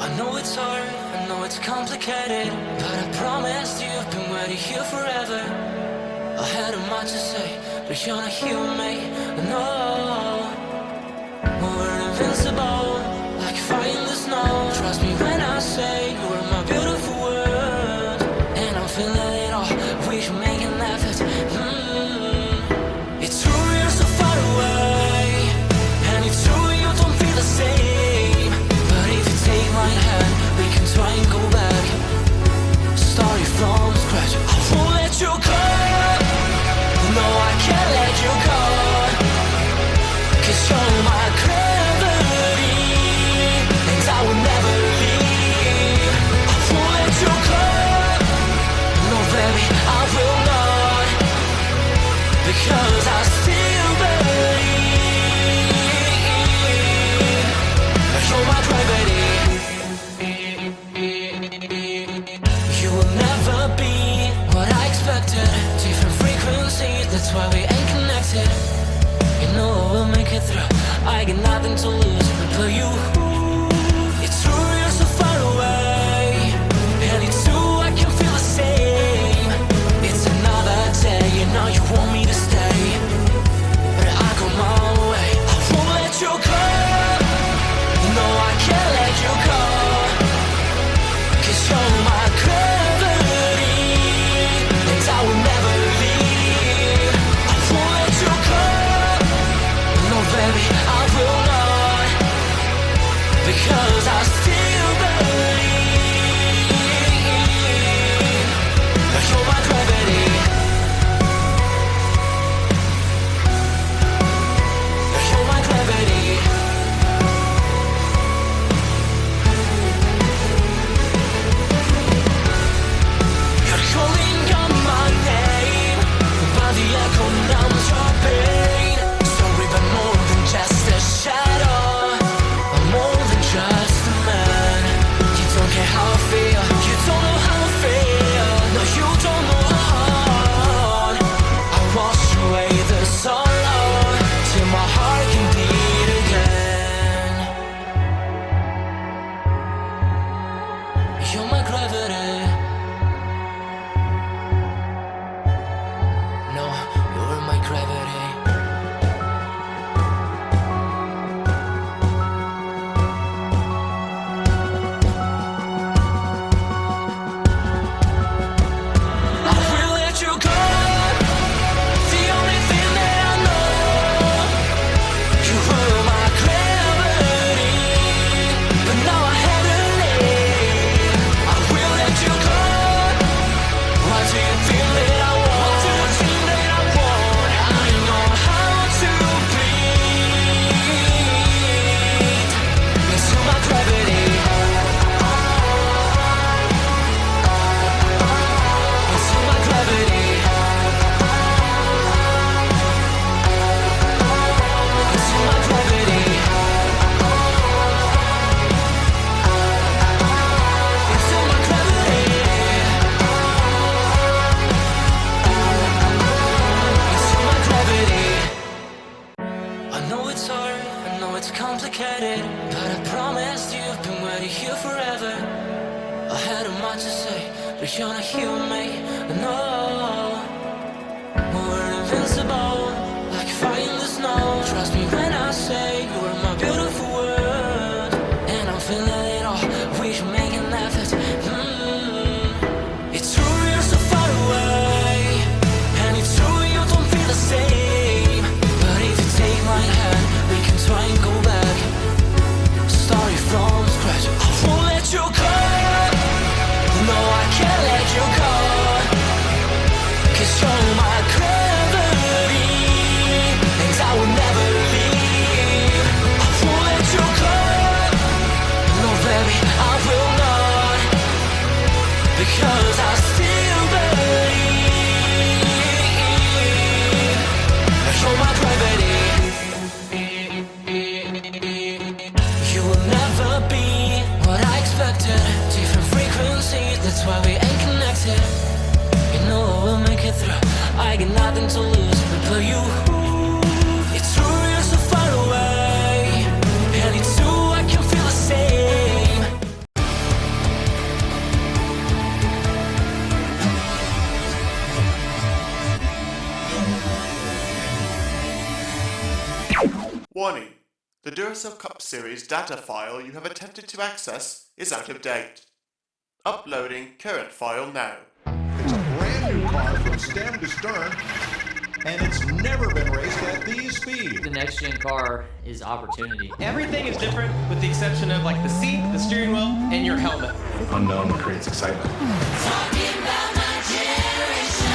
I know it's hard, I know it's complicated, but I promised you I've been waiting here forever. I had a much to say, but you're not here with me, no. We're invincible, like fire in the snow. Trust me when I say you are my beautiful world, and I'm feeling it all, we should make an effort. It's true you're so far away, and it's true you don't feel the same. But if you take my hand, we can try and go back, starting from scratch. I won't let you go, no I can't let you go, 'cause you're my gravity, and I will never leave. I won't let you go, no baby I will not, because I still believe. You're my gravity. You will never be what I expected. Different frequencies, that's why we ain't connected. You know I will make it through, I got nothing to lose but you. It's true you're so far away, and it's true I can feel the same. It's another day, you know you want me to stay, but I go my way. I won't let you go, no I can't let you go, 'cause you're my gravity, and I will never leave. I won't let you go, no baby I will not, because I still believe. You're my gravity. You're my gravity. You're calling out my name, but the echo numbs your pain. Sorry, but more than just a shadow, I'm more than just a man. You don't care how I feel, you don't know how I feel. No, you don't know how. I wash away the sorrow till my heart can beat again. You're my gravity. No, you're my gravity. I will let you go, the only thing that I know. You were my gravity, but now I have to leave. I will let you go. Why do you feel that I want? What do you think that I want? I know how to breathe into my gravity, into my gravity, into my gravity, into my gravity, into my gravity. I know it's hard, I know it's complicated, but I promised you I've been waiting here forever. I had a much to say, but you're not here with me, no. We're invincible, like fire in the snow. Trust me when I say you are my beautiful world, and I'm feeling it all, we should make an effort. It's true you're so far away, and it's true you don't feel the same. But if you take my hand, we can try and go back, starting from scratch. I won't let you go, no I can't let you go, 'cause you're my gravity, and I will never leave. I won't let you go, no baby I will not. Warning: the Duracell Cup Series data file you have attempted to access is out of date. Uploading current file now. It's a brand new car from stem to stern, and it's never been raced at these speeds. The next gen car is opportunity. Everything is different with the exception of like the seat, the steering wheel, and your helmet. Unknown creates excitement. Talking about my generation.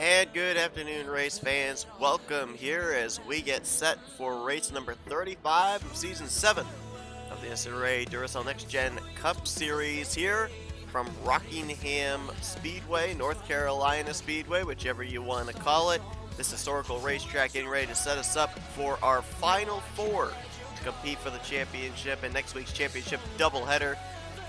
And good afternoon, race fans. Welcome here as we get set for race number 35 of Season 7 of the NNSCRA Duracell Next Gen Cup Series here from Rockingham Speedway, North Carolina Speedway, whichever you want to call it. This historical racetrack getting ready to set us up for our Final Four to compete for the championship and next week's championship doubleheader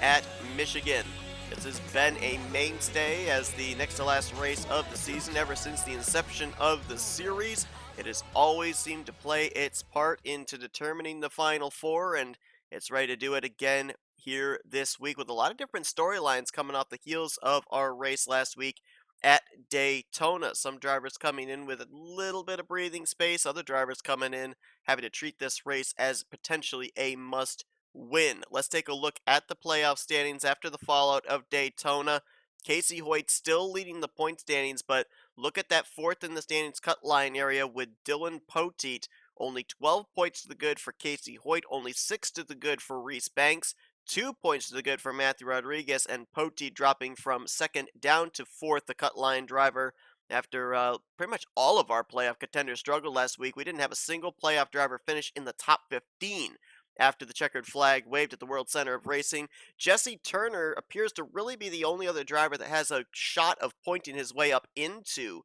at Michigan. This has been a mainstay as the next to last race of the season ever since the inception of the series. It has always seemed to play its part into determining the Final Four, and it's ready to do it again here this week with a lot of different storylines coming off the heels of our race last week at Daytona. Some drivers coming in with a little bit of breathing space, other drivers coming in having to treat this race as potentially a must win. Let's take a look at the playoff standings after the fallout of Daytona. Casey Hoyt still leading the point standings, but look at that fourth in the standings cut line area with Dylan Poteet. Only 12 points to the good for Casey Hoyt, only 6 to the good for Reese Banks, 2 points to the good for Matthew Rodriguez, and Poteet dropping from second down to fourth, the cut line driver. After pretty much all of our playoff contenders struggled last week, we didn't have a single playoff driver finish in the top 15. After the checkered flag waved at the World Center of Racing, Jesse Turner appears to really be the only other driver that has a shot of pointing his way up into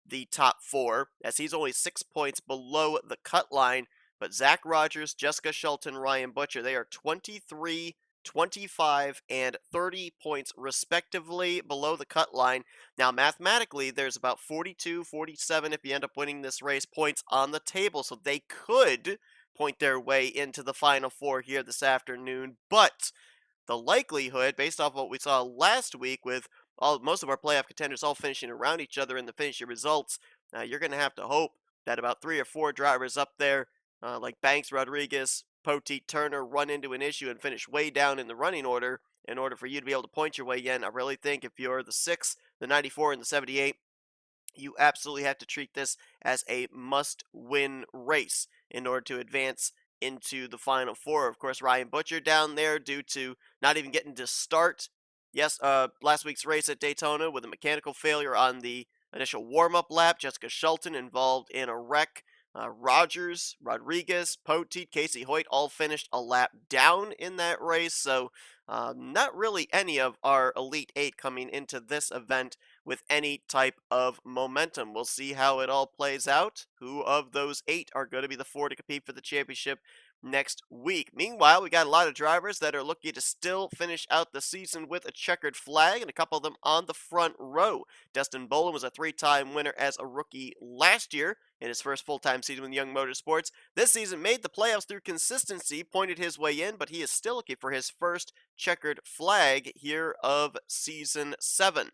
the top four, as he's only 6 points below the cut line. But Zach Rogers, Jessica Shelton, Ryan Butcher, they are 23, 25, and 30 points respectively below the cut line. Now, mathematically, there's about 42, 47 if you end up winning this race points on the table, so they could point their way into the Final Four here this afternoon, but the likelihood, based off what we saw last week with most of our playoff contenders all finishing around each other in the finishing results, you're going to have to hope that about 3 or 4 drivers up there, like Banks, Rodriguez, Poteet, Turner, run into an issue and finish way down in the running order in order for you to be able to point your way in. I really think if you're the 6, the 94, and the 78, you absolutely have to treat this as a must-win race in order to advance into the Final Four. Of course, Ryan Butcher down there due to not even getting to start. Yes, last week's race at Daytona with a mechanical failure on the initial warm-up lap. Jessica Shelton involved in a wreck. Rogers, Rodriguez, Poteet, Casey Hoyt all finished a lap down in that race. So not really any of our Elite 8 coming into this event with any type of momentum. We'll see how it all plays out. Who of those 8 are going to be the 4 to compete for the championship next week? Meanwhile, we got a lot of drivers that are looking to still finish out the season with a checkered flag, and a couple of them on the front row. Dustin Bolin was a 3-time winner as a rookie last year in his first full-time season with Young Motorsports. This season made the playoffs through consistency, pointed his way in, but he is still looking for his first checkered flag here of Season 7.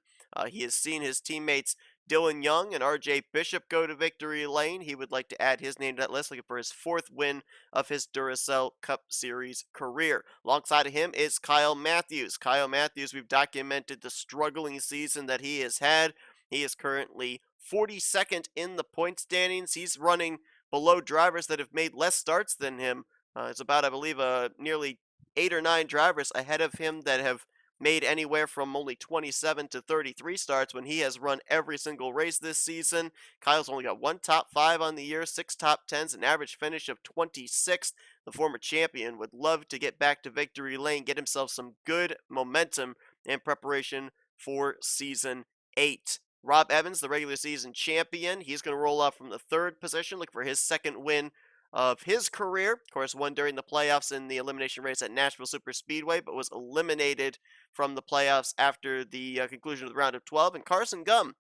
He has seen his teammates Dylan Young and RJ Bishop go to victory lane. He would like to add his name to that list, looking for his 4th win of his Duracell Cup Series career. Alongside of him is Kyle Matthews. Kyle Matthews, we've documented the struggling season that he has had. He is currently 42nd in the point standings. He's running below drivers that have made less starts than him. It's about, I believe, nearly 8 or 9 drivers ahead of him that have made anywhere from only 27 to 33 starts when he has run every single race this season. Kyle's only got 1 top 5 on the year, 6 top 10s, an average finish of 26th. The former champion would love to get back to victory lane, get himself some good momentum in preparation for Season 8. Rob Evans, the regular season champion, he's going to roll off from the 3rd position, look for his 2nd win of his career. Of course, won during the playoffs in the elimination race at Nashville Superspeedway, but was eliminated from the playoffs after the conclusion of the round of 12. And Carson Gum,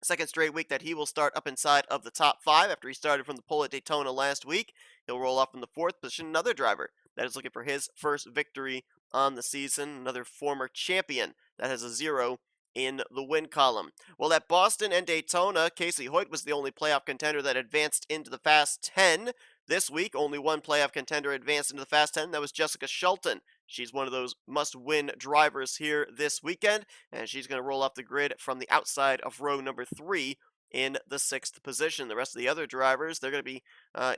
2nd straight week that he will start up inside of the top 5 after he started from the pole at Daytona last week. He'll roll off from the 4th position. Another driver that is looking for his first victory on the season, another former champion that has a 0 in the win column. Well, at Boston and Daytona, Casey Hoyt was the only playoff contender that advanced into the Fast 10. This week, only one playoff contender advanced into the Fast 10. That was Jessica Shelton. She's one of those must-win drivers here this weekend, and she's going to roll off the grid from the outside of row number 3 in the 6th position. The rest of the other drivers, they're going to be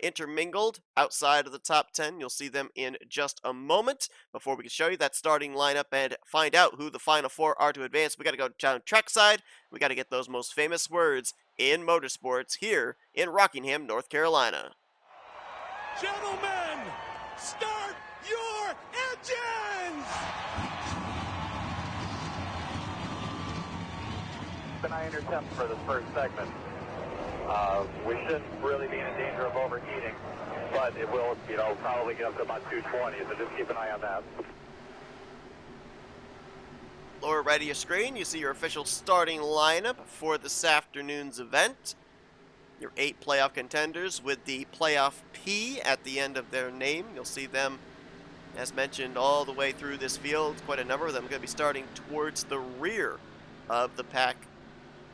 intermingled outside of the top 10. You'll see them in just a moment. Before we can show you that starting lineup and find out who the final 4 are to advance, we got to go down trackside. We got to get those most famous words in motorsports here in Rockingham, North Carolina. Gentlemen, start your engines! Keep an eye on your temps for this first segment. We shouldn't really be in danger of overheating, but it will, probably get up to about 220, so just keep an eye on that. Lower right of your screen, you see your official starting lineup for this afternoon's event. Your 8 playoff contenders with the playoff P at the end of their name. You'll see them, as mentioned, all the way through this field. Quite a number of them going to be starting towards the rear of the pack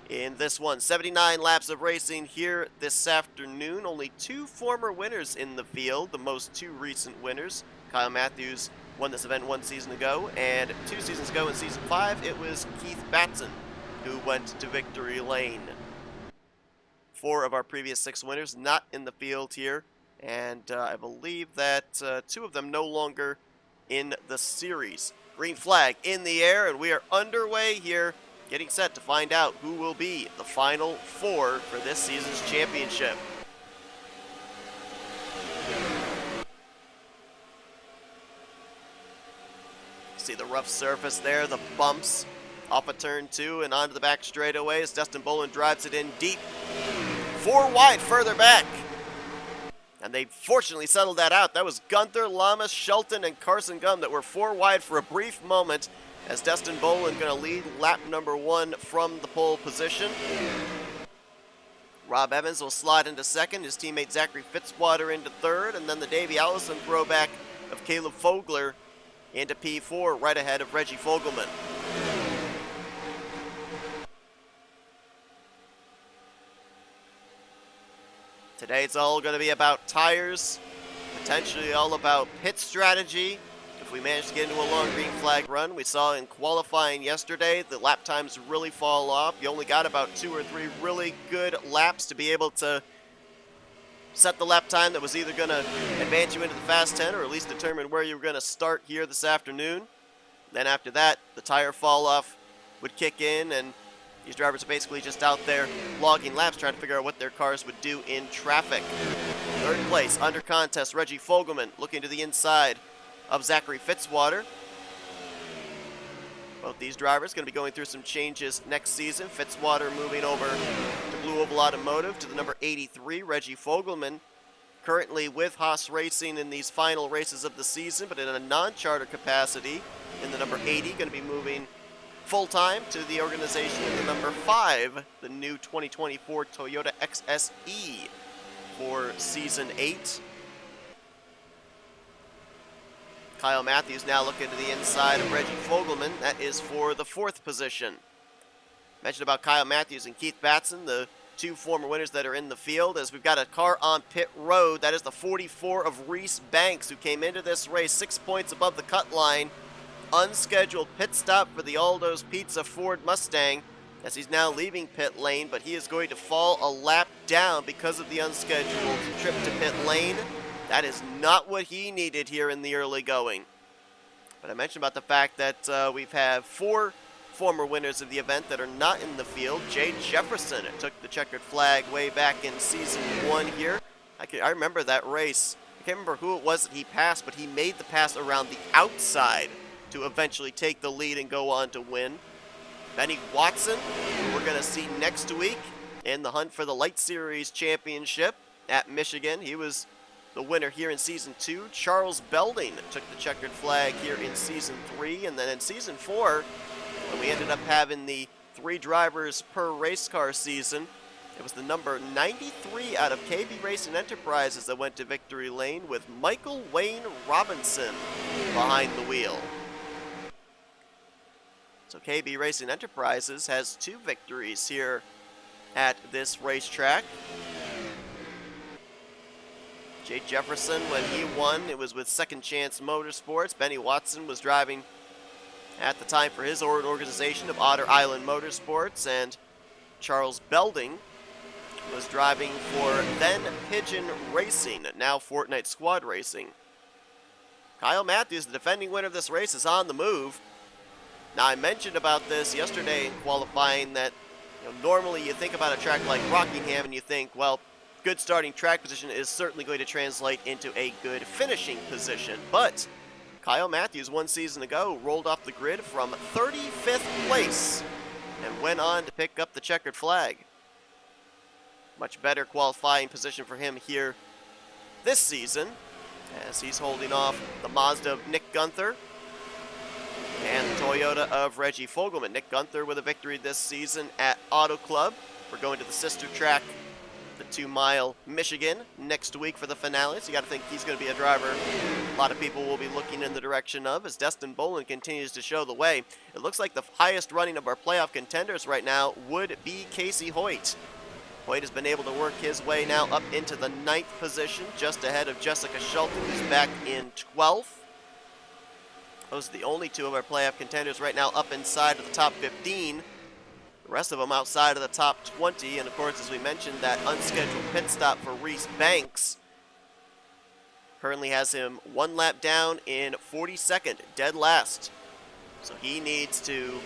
in this one. 79 laps of racing here this afternoon. Only 2 former winners in the field, the most 2 recent winners. Kyle Matthews won this event 1 season ago, and 2 seasons ago in Season 5, it was Keith Batson who went to victory lane. 4 of our previous 6 winners not in the field here, and I believe that 2 of them no longer in the series. Green flag in the air, and we are underway here, getting set to find out who will be the final 4 for this season's championship. See the rough surface there, the bumps off of turn 2 and onto the back straightaway as Dustin Bolin drives it in deep. 4 wide further back. And they fortunately settled that out. That was Gunther, Lamas, Shelton, and Carson Gum that were 4 wide for a brief moment as Dustin Bolin going to lead lap number 1 from the pole position. Rob Evans will slide into 2nd, his teammate Zachary Fitzwater into 3rd, and then the Davey Allison throwback of Caleb Fogler into P4 right ahead of Reggie Fogelman. Today it's all going to be about tires, potentially all about pit strategy. If we manage to get into a long green flag run, we saw in qualifying yesterday, the lap times really fall off. You only got about 2 or 3 really good laps to be able to set the lap time that was either going to advance you into the Fast 10 or at least determine where you were going to start here this afternoon. Then after that, the tire fall off would kick in, and these drivers are basically just out there logging laps, trying to figure out what their cars would do in traffic. 3rd place, under contest, Reggie Fogelman looking to the inside of Zachary Fitzwater. Both these drivers going to be going through some changes next season. Fitzwater moving over to Blue Oval Automotive to the number 83. Reggie Fogelman currently with Haas Racing in these final races of the season, but in a non-charter capacity in the number 80, going to be moving full-time to the organization in the number 5, the new 2024 Toyota XSE for Season 8. Kyle Matthews now looking to the inside of Reggie Fogelman. That is for the 4th position. Mentioned about Kyle Matthews and Keith Batson, the 2 former winners that are in the field, as we've got a car on pit road. That is the 44 of Reese Banks, who came into this race 6 points above the cut line. Unscheduled pit stop for the Aldo's Pizza Ford Mustang, as he's now leaving pit lane, but he is going to fall a lap down because of the unscheduled trip to pit lane. That is not what he needed here in the early going. But I mentioned about the fact that we've had 4 former winners of the event that are not in the field. Jay Jefferson took the checkered flag way back in season 1 here. I remember that race. I can't remember who it was that he passed, but he made the pass around the outside to eventually take the lead and go on to win. Benny Watson, who we're going to see next week in the hunt for the Light Series Championship at Michigan. He was the winner here in Season 2. Charles Belding took the checkered flag here in Season 3. And then in Season 4, when we ended up having the 3 drivers per race car season, it was the number 93 out of KB Racing Enterprises that went to victory lane with Michael Wayne Robinson behind the wheel. So KB Racing Enterprises has 2 victories here at this racetrack. Jay Jefferson, when he won, it was with Second Chance Motorsports. Benny Watson was driving at the time for his organization of Otter Island Motorsports, and Charles Belding was driving for then Pigeon Racing, now Fortnite Squad Racing. Kyle Matthews, the defending winner of this race, is on the move. Now, I mentioned about this yesterday in qualifying that normally you think about a track like Rockingham and you think, well, good starting track position is certainly going to translate into a good finishing position. But Kyle Matthews, 1 season ago, rolled off the grid from 35th place and went on to pick up the checkered flag. Much better qualifying position for him here this season, as he's holding off the Mazda of Nick Gunther and the Toyota of Reggie Fogelman. Nick Gunther with a victory this season at Auto Club. We're going to the sister track, the 2 Mile, Michigan, next week for the finale. So you got to think he's going to be a driver a lot of people will be looking in the direction of as Destin Bolin continues to show the way. It looks like the highest running of our playoff contenders right now would be Casey Hoyt. Hoyt has been able to work his way now up into the 9th position, just ahead of Jessica Shelton, who's back in 12th. Those are the only 2 of our playoff contenders right now up inside of the top 15. The rest of them outside of the top 20. And of course, as we mentioned, that unscheduled pit stop for Reese Banks currently has him 1 lap down in 42nd, dead last. So he needs to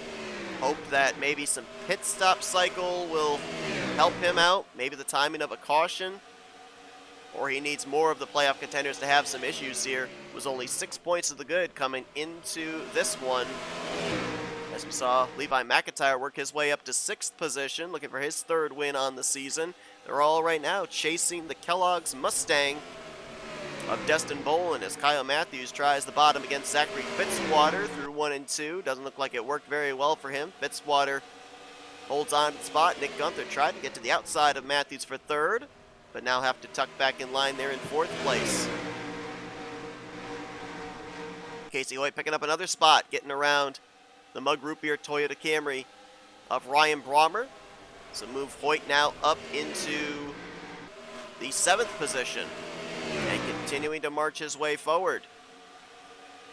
hope that maybe some pit stop cycle will help him out. Maybe the timing of a caution. Or he needs more of the playoff contenders to have some issues here. It was only 6 points of the good coming into this one. As we saw Levi McIntyre work his way up to 6th position, looking for his 3rd win on the season. They're all right now chasing the Kellogg's Mustang of Destin Bolin as Kyle Matthews tries the bottom against Zachary Fitzwater through 1 and 2. Doesn't look like it worked very well for him. Fitzwater holds on to the spot. Nick Gunther tried to get to the outside of Matthews for 3rd, but now have to tuck back in line there in 4th place. Casey Hoyt picking up another spot, getting around the Mug Root Beer Toyota Camry of Ryan Brommer. So move Hoyt now up into the 7th position and continuing to march his way forward.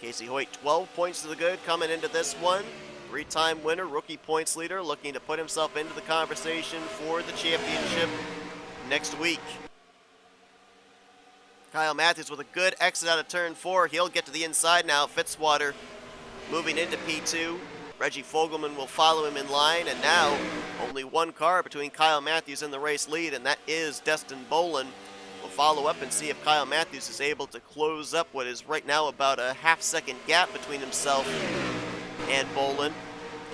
Casey Hoyt, 12 points to the good coming into this one. 3-time winner, rookie points leader, looking to put himself into the conversation for the championship next week. Kyle Matthews with a good exit out of turn 4. He'll get to the inside now. Fitzwater moving into P2. Reggie Fogelman will follow him in line, and now only 1 car between Kyle Matthews and the race lead, and that is Destin Bolin. We'll follow up and see if Kyle Matthews is able to close up what is right now about a half-second gap between himself and Bolin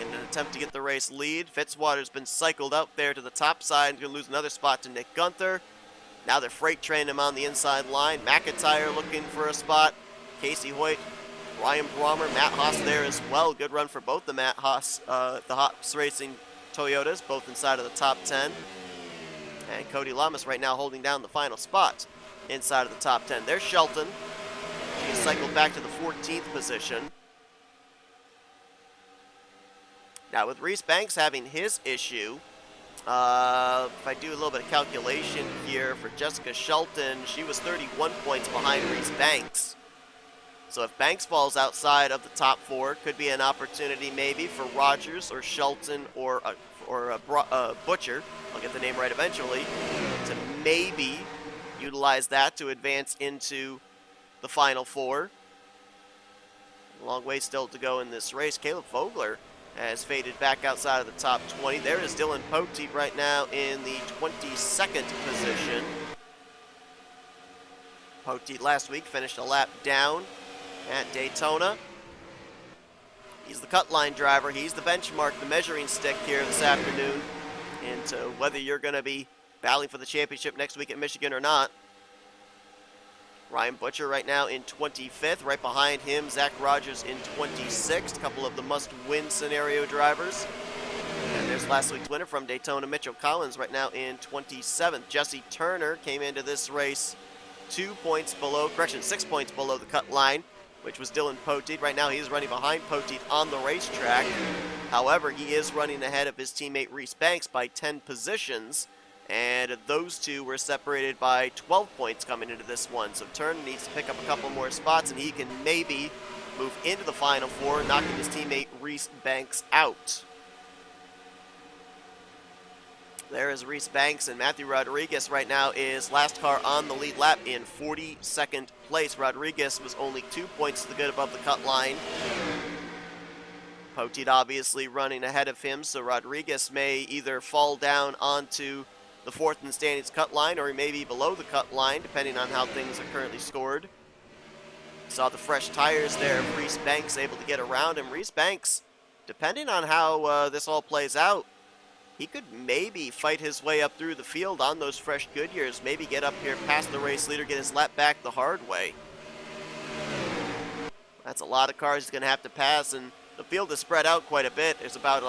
in an attempt to get the race lead. Fitzwater's been cycled out there to the top side. He's going to lose another spot to Nick Gunther. Now they're freight training him on the inside line. McIntyre looking for a spot. Casey Hoyt, Ryan Brommer, Matt Haas there as well. Good run for both the Matt Haas, the Haas Racing Toyotas, both inside of the top 10. And Cody Lamas right now holding down the final spot inside of the top 10. There's Shelton. She cycled back to the 14th position. Now with Reese Banks having his issue, if I do a little bit of calculation here for Jessica Shelton, she was 31 points behind Reese Banks. So if Banks falls outside of the top 4, could be an opportunity maybe for Rogers or Shelton or Butcher, I'll get the name right eventually, to maybe utilize that to advance into the Final 4. A long way still to go in this race. Caleb Vogler has faded back outside of the top 20. There is Dylan Poteet right now in the 22nd position. Poteet last week finished a lap down at Daytona. He's the cut line driver. He's the benchmark, the measuring stick here this afternoon into whether you're going to be battling for the championship next week at Michigan or not. Ryan Butcher right now in 25th. Right behind him, Zach Rogers in 26th. A couple of the must-win scenario drivers. And there's last week's winner from Daytona, Mitchell Collins, right now in 27th. Jesse Turner came into this race 6 points below the cut line, which was Dylan Poteet. Right now he's running behind Poteet on the racetrack. However, he is running ahead of his teammate Reese Banks by 10 positions. And those two were separated by 12 points coming into this one. So Turner needs to pick up a couple more spots, and he can maybe move into the Final Four, knocking his teammate Reese Banks out. There is Reese Banks, and Matthew Rodriguez right now is last car on the lead lap in 42nd place. Rodriguez was only 2 points to the good above the cut line. Poteet obviously running ahead of him, so Rodriguez may either fall down onto the fourth in the standings cut line, or he may be below the cut line, depending on how things are currently scored. Saw the fresh tires there of Reese Banks able to get around him. Reese Banks, depending on how this all plays out, he could maybe fight his way up through the field on those fresh Goodyears, maybe get up here past the race leader, get his lap back the hard way. That's a lot of cars he's going to have to pass, and the field is spread out quite a bit. There's about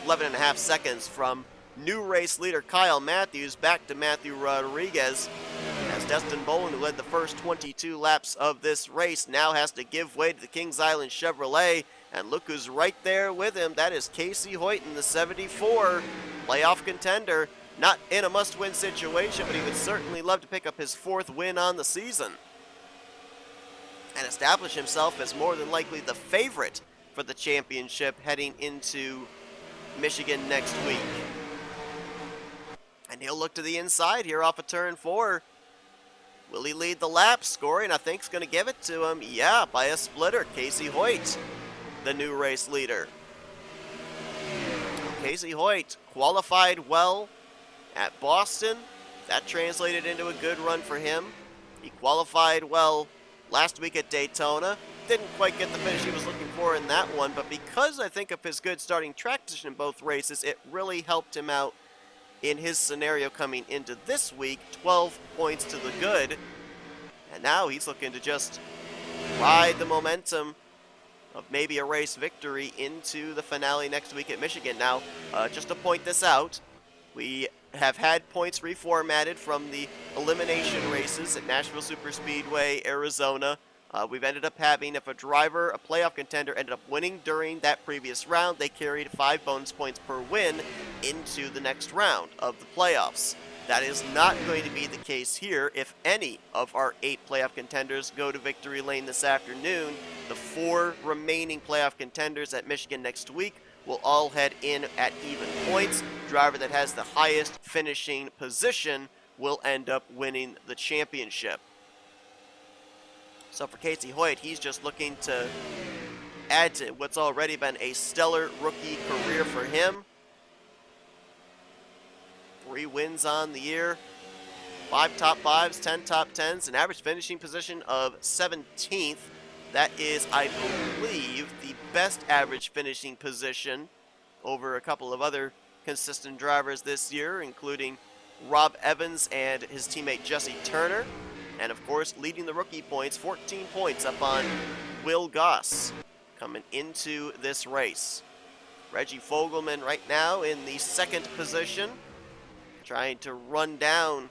11.5 seconds from new race leader Kyle Matthews back to Matthew Rodriguez, as Dustin Bolin, who led the first 22 laps of this race, now has to give way to the Kings Island Chevrolet. And look who's right there with him. That is Casey Hoyton, the 74 playoff contender. Not in a must-win situation, but he would certainly love to pick up his 4th win on the season and establish himself as more than likely the favorite for the championship heading into Michigan next week. And he'll look to the inside here off of turn 4. Will he lead the lap? Scoring, I think, is going to give it to him. Yeah, by a splitter. Casey Hoyt, the new race leader. Casey Hoyt qualified well at Boston. That translated into a good run for him. He qualified well last week at Daytona. Didn't quite get the finish he was looking for in that one, but because I think of his good starting track position in both races, it really helped him out in his scenario coming into this week. 12 points to the good. And now he's looking to just ride the momentum of maybe a race victory into the finale next week at Michigan. Now, just to point this out, we have had points reformatted from the elimination races at Nashville Superspeedway, Arizona. We've ended up having, if a driver, a playoff contender, ended up winning during that previous round, they carried 5 bonus points per win into the next round of the playoffs. That is not going to be the case here if any of our 8 playoff contenders go to victory lane this afternoon. The 4 remaining playoff contenders at Michigan next week will all head in at even points. Driver that has the highest finishing position will end up winning the championship. So for Casey Hoyt, he's just looking to add to what's already been a stellar rookie career for him. 3 wins on the year, 5 top 5s, 10 top 10s, an average finishing position of 17th. That is, I believe, the best average finishing position over a couple of other consistent drivers this year, including Rob Evans and his teammate Jesse Turner. And of course, leading the rookie points, 14 points up on Will Goss coming into this race. Reggie Fogelman right now in the 2nd position, trying to run down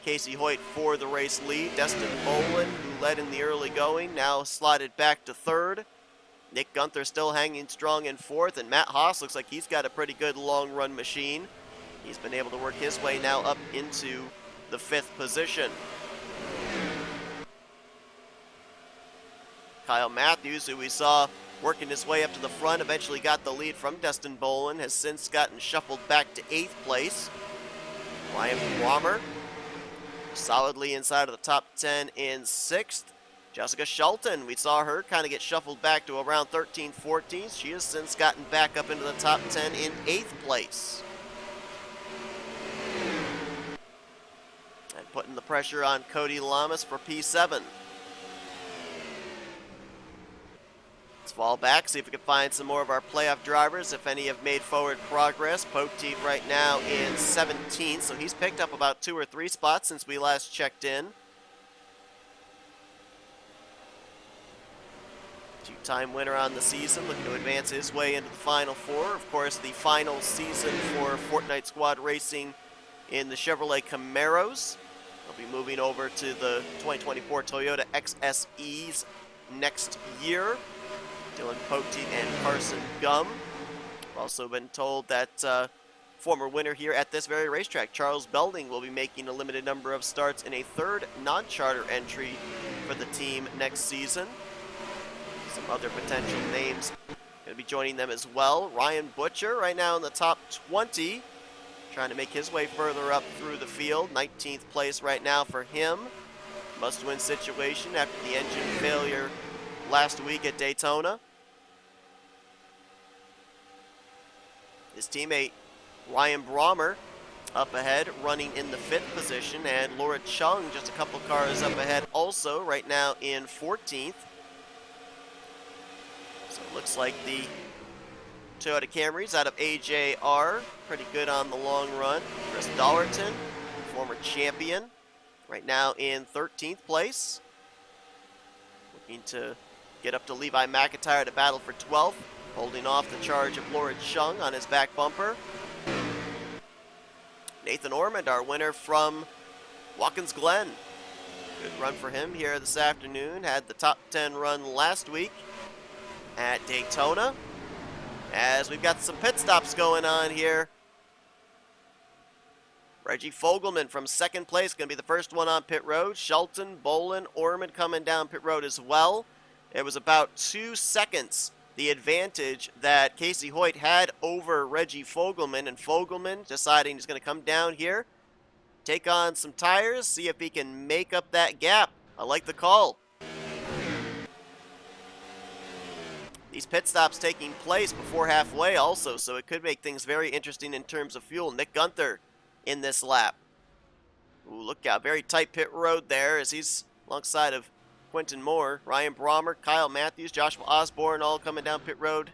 Casey Hoyt for the race lead. Dustin Bolin, who led in the early going, now slotted back to 3rd. Nick Gunther still hanging strong in 4th, and Matt Haas looks like he's got a pretty good long run machine. He's been able to work his way now up into the 5th position. Kyle Matthews, who we saw working his way up to the front, eventually got the lead from Dustin Bolin, has since gotten shuffled back to 8th place. Ryan Walmer solidly inside of the top 10 in 6th. Jessica Shelton, we saw her kind of get shuffled back to around 13, 14. She has since gotten back up into the top 10 in 8th place. And putting the pressure on Cody Lamas for P7. Let's fall back, see if we can find some more of our playoff drivers, if any have made forward progress. Poteet right now in 17th, so he's picked up about 2 or 3 spots since we last checked in. Two-time winner on the season, looking to advance his way into the Final Four. Of course, the final season for Fortnite Squad Racing in the Chevrolet Camaros. They'll be moving over to the 2024 Toyota XSEs next year. Dylan Poteet and Carson Gum. We've also been told that former winner here at this very racetrack, Charles Belding, will be making a limited number of starts in a 3rd non-charter entry for the team next season. Some other potential names going to be joining them as well. Ryan Butcher right now in the top 20, trying to make his way further up through the field. 19th place right now for him. Must-win situation after the engine failure last week at Daytona. His teammate Ryan Brommer up ahead, running in the 5th position, and Laura Chung just a couple cars up ahead also, right now in 14th. So it looks like the Toyota Camrys out of AJR, pretty good on the long run. Chris Dollerton, former champion, right now in 13th place. Looking to get up to Levi McIntyre to battle for 12th, holding off the charge of Laura Chung on his back bumper. Nathan Ormond, our winner from Watkins Glen. Good run for him here this afternoon. Had the top 10 run last week at Daytona. As we've got some pit stops going on here. Reggie Fogelman from 2nd place, going to be the first one on pit road. Shelton, Bolin, Ormond coming down pit road as well. It was about 2 seconds the advantage that Casey Hoyt had over Reggie Fogelman, and Fogelman deciding he's going to come down here, take on some tires, see if he can make up that gap. I like the call. These pit stops taking place before halfway also, so it could make things very interesting in terms of fuel. Nick Gunther in this lap. Ooh, look out, very tight pit road there as he's alongside of Quentin Moore, Ryan Brommer, Kyle Matthews, Joshua Osborne all coming down pit road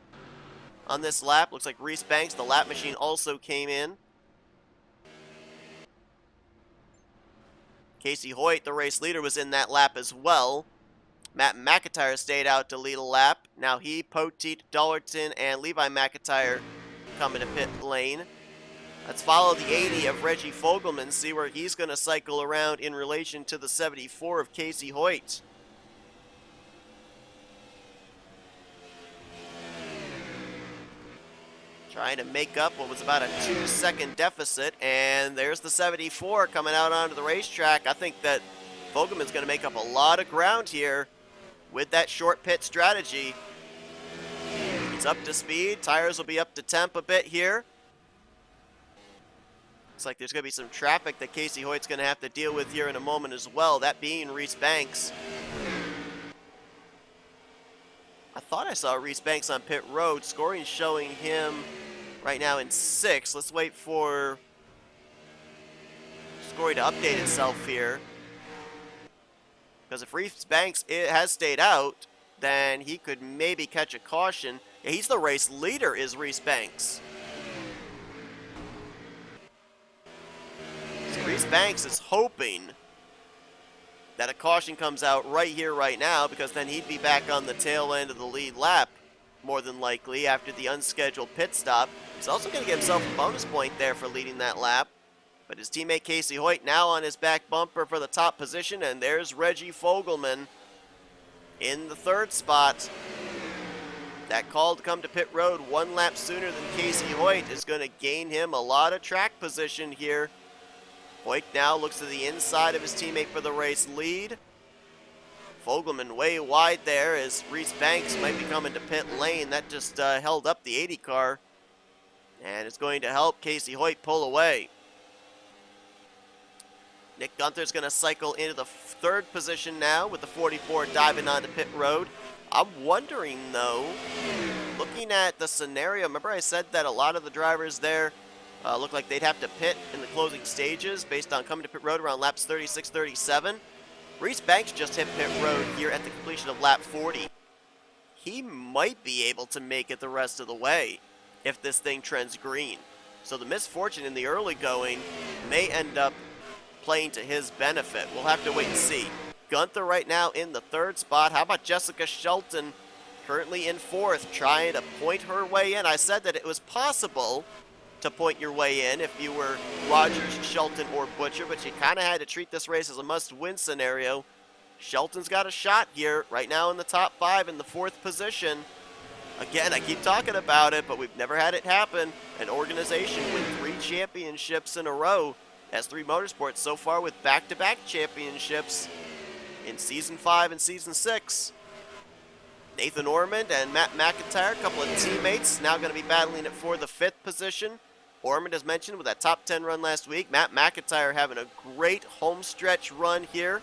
on this lap. Looks like Reese Banks, the lap machine, also came in. Casey Hoyt, the race leader, was in that lap as well. Matt McIntyre stayed out to lead a lap. Now he, Poteet, Dollerton, and Levi McIntyre coming to pit lane. Let's follow the 80 of Reggie Fogelman, see where he's going to cycle around in relation to the 74 of Casey Hoyt. Trying to make up what was about a 2-second deficit, and there's the 74 coming out onto the racetrack. I think that Fogelman's going to make up a lot of ground here with that short pit strategy. He's up to speed. Tires will be up to temp a bit here. Looks like there's going to be some traffic that Casey Hoyt's going to have to deal with here in a moment as well, that being Reese Banks. I thought I saw Reese Banks on pit road. Scoring showing him right now in 6th. Let's wait for scoring to update itself here. Because if Reese Banks has stayed out, then he could maybe catch a caution. Yeah, he's the race leader, is Reese Banks. So Reese Banks is hoping that a caution comes out right here, right now, because then he'd be back on the tail end of the lead lap, more than likely, after the unscheduled pit stop. He's also going to get himself a bonus point there for leading that lap. But his teammate Casey Hoyt now on his back bumper for the top position, and there's Reggie Fogelman in the 3rd spot. That call to come to pit road 1 lap sooner than Casey Hoyt is going to gain him a lot of track position here. Hoyt now looks to the inside of his teammate for the race lead. Fogelman way wide there as Reese Banks might be coming to pit lane. That just held up the 80 car, and it's going to help Casey Hoyt pull away. Nick Gunther's going to cycle into the third position now with the 44 diving onto pit road. I'm wondering, though, looking at the scenario, remember I said that a lot of the drivers there look like they'd have to pit in the closing stages based on coming to pit road around laps 36, 37. Reese Banks just hit pit road here at the completion of lap 40. He might be able to make it the rest of the way if this thing trends green. So the misfortune in the early going may end up playing to his benefit. We'll have to wait and see. Gunther right now in the third spot. How about Jessica Shelton currently in fourth, trying to point her way in? I said that it was possible to point your way in if you were Rogers, Shelton, or Butcher, but you kind of had to treat this race as a must-win scenario. Shelton's got a shot here, right now in the top 5 in the 4th position. Again, I keep talking about it, but we've never had it happen. An organization win 3 championships in a row. S3 Motorsports so far with back-to-back championships in Season 5 and Season 6. Nathan Ormond and Matt McIntyre, a couple of teammates, now going to be battling it for the 5th position. Ormond, as mentioned, with that top 10 run last week. Matt McIntyre having a great home stretch run here.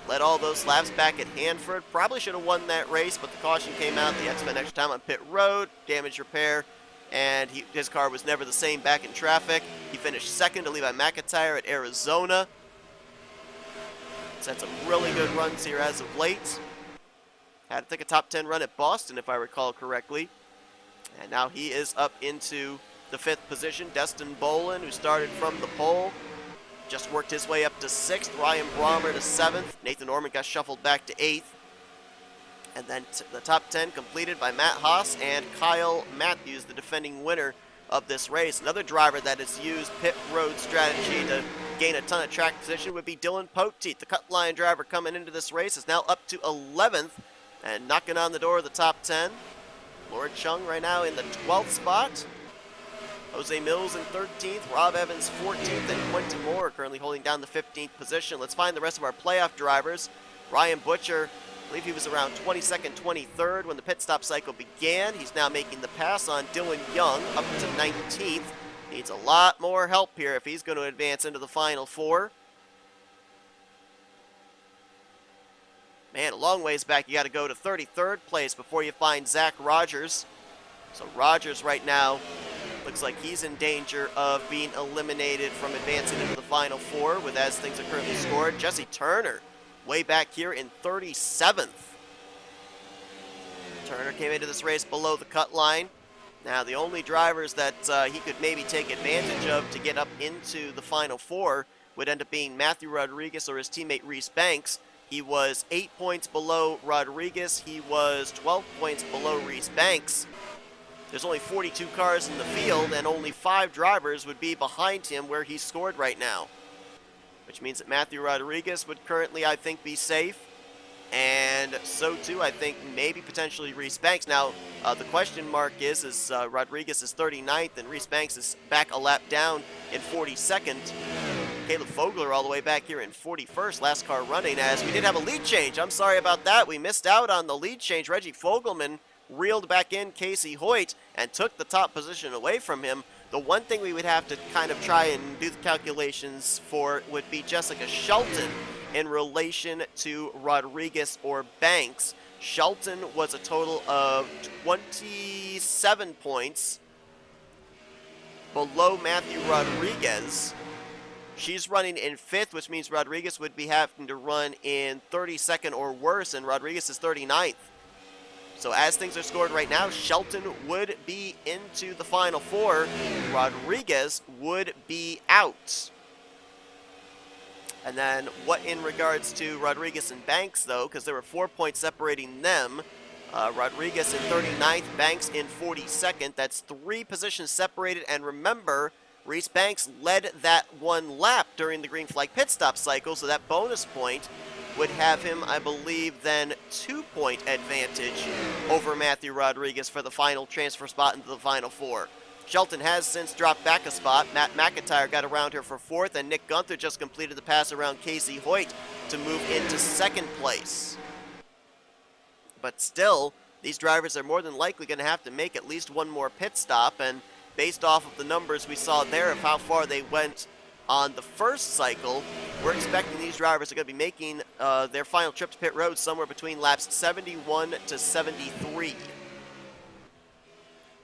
Led all those laps back at Hanford. Probably should have won that race, but the caution came out. They had to spend extra time on pit road, damage repair, and his car was never the same back in traffic. He finished second to Levi McIntyre at Arizona. He's had some really good runs here as of late. Had to take a top 10 run at Boston, if I recall correctly. And now he is up into the 5th position. Destin Bolin, who started from the pole, just worked his way up to 6th. Ryan Brommer to 7th. Nathan Ormond got shuffled back to 8th. And then the top 10 completed by Matt Haas and Kyle Matthews, the defending winner of this race. Another driver that has used pit road strategy to gain a ton of track position would be Dylan Poteet. The cut line driver coming into this race is now up to 11th and knocking on the door of the top 10. Lord Chung right now in the 12th spot. Jose Mills in 13th, Rob Evans 14th, and Quentin Moore currently holding down the 15th position. Let's find the rest of our playoff drivers. Ryan Butcher, I believe he was around 22nd, 23rd when the pit stop cycle began. He's now making the pass on Dylan Young up to 19th. Needs a lot more help here if he's going to advance into the Final Four. Man, a long ways back. You got to go to 33rd place before you find Zach Rogers. So Rogers right now looks like he's in danger of being eliminated from advancing into the Final Four with as things are currently scored. Jesse Turner way back here in 37th. Turner came into this race below the cut line. Now the only drivers that he could maybe take advantage of to get up into the Final Four would end up being Matthew Rodriguez or his teammate Reese Banks. He was 8 points below Rodriguez. He was 12 points below Reese Banks. There's only 42 cars in the field, and only 5 drivers would be behind him where he's scored right now. Which means that Matthew Rodriguez would currently, I think, be safe. And so, too, I think maybe potentially Reese Banks. Now, the question mark is Rodriguez is 39th, and Reese Banks is back a lap down in 42nd. Caleb Fogler all the way back here in 41st, last car running, as we did have a lead change. I'm sorry about that. We missed out on the lead change. Reggie Fogelman reeled back in Casey Hoyt and took the top position away from him. The one thing we would have to kind of try and do the calculations for would be Jessica Shelton in relation to Rodriguez or Banks. Shelton was a total of 27 points below Matthew Rodriguez. She's running in 5th, which means Rodriguez would be having to run in 32nd or worse, and Rodriguez is 39th. So as things are scored right now, Shelton would be into the Final Four. Rodriguez would be out. And then what in regards to Rodriguez and Banks, though, because there were 4 points separating them. Rodriguez in 39th, Banks in 42nd. That's 3 positions separated. And remember, Reese Banks led that one lap during the green flag pit stop cycle, so that bonus point would have him, I believe, then 2-point advantage over Matthew Rodriguez for the final transfer spot into the Final Four. Shelton has since dropped back a spot. Matt McIntyre got around her for 4th, and Nick Gunther just completed the pass around Casey Hoyt to move into 2nd place. But still, these drivers are more than likely going to have to make at least one more pit stop, and based off of the numbers we saw there of how far they went on the first cycle. We're expecting these drivers are going to be making their final trip to pit road somewhere between laps 71 to 73.